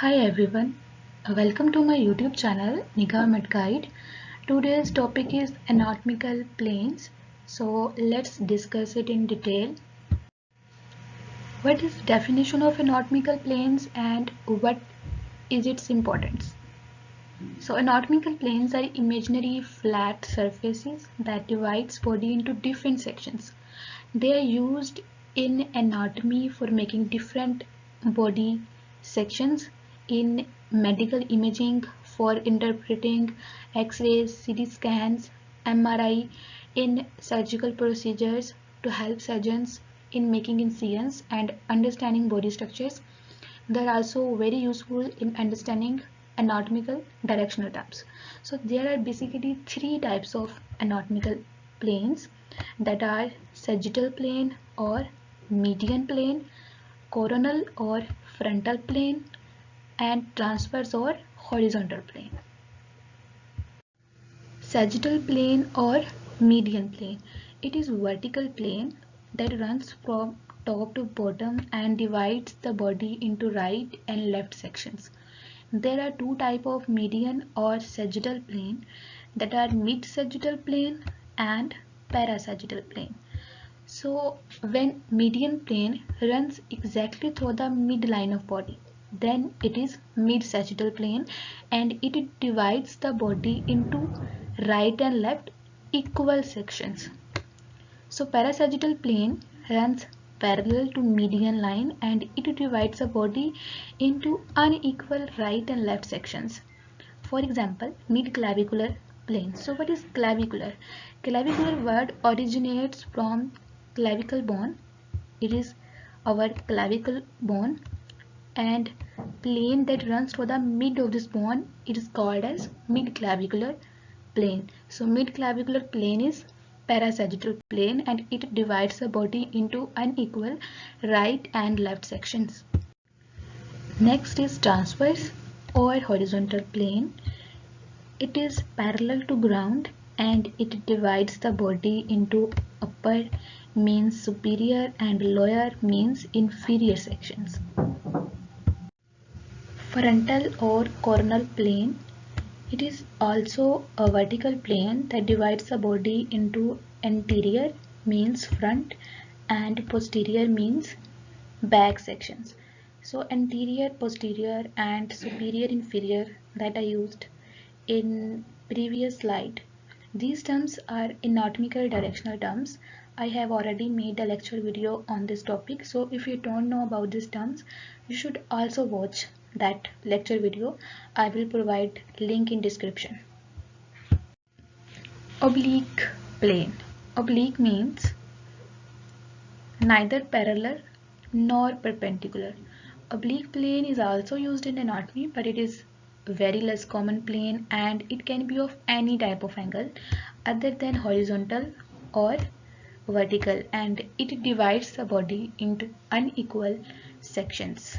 Hi everyone, welcome to my YouTube channel Nigamet Guide. Today's topic is anatomical planes. So let's discuss it in detail. What is the definition of anatomical planes and what is its importance? So anatomical planes are imaginary flat surfaces that divides body into different sections. They are used in anatomy for making different body sections, in medical imaging for interpreting X-rays, CT scans, MRI, in surgical procedures to help surgeons in making incisions and understanding body structures. They are also very useful in understanding anatomical directional terms. So there are basically three types of anatomical planes, that are sagittal plane or median plane, coronal or frontal plane, and transverse or horizontal plane. Sagittal plane or median plane. It is vertical plane that runs from top to bottom and divides the body into right and left sections. There are two types of median or sagittal plane, that are mid-sagittal plane and parasagittal plane. So when median plane runs exactly through the midline of body, then it is mid-sagittal plane and it divides the body into right and left equal sections. So parasagittal plane runs parallel to median line and it divides the body into unequal right and left sections. For example, mid-clavicular plane. So what is clavicular? Clavicular word originates from clavicle bone. It is our clavicle bone, and plane that runs through the mid of this bone, it is called as mid-clavicular plane. So mid-clavicular plane is parasagittal plane and it divides the body into unequal right and left sections. Next is transverse or horizontal plane. It is parallel to ground and it divides the body into upper means superior and lower means inferior sections. Frontal or coronal plane. It is also a vertical plane that divides the body into anterior means front and posterior means back sections. So anterior, posterior and superior, inferior that I used in previous slide. These terms are anatomical directional terms. I have already made a lecture video on this topic, so if you don't know about these terms, you should also watch that lecture video. I will provide link in description. Oblique plane. Oblique means neither parallel nor perpendicular. Oblique plane is also used in anatomy, but it is very less common plane and it can be of any type of angle other than horizontal or vertical, and it divides the body into unequal sections.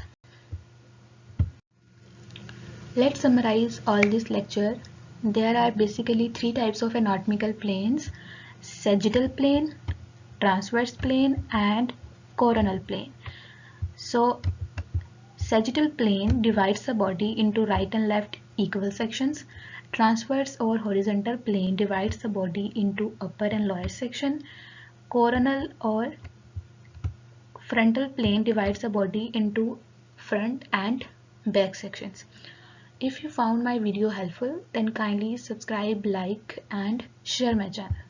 Let's summarize all this lecture. There are basically three types of anatomical planes: sagittal plane, transverse plane and coronal plane. So sagittal plane divides the body into right and left equal sections. Transverse or horizontal plane divides the body into upper and lower section. Coronal or frontal plane divides the body into front and back sections. If you found my video helpful, then kindly subscribe, like and share my channel.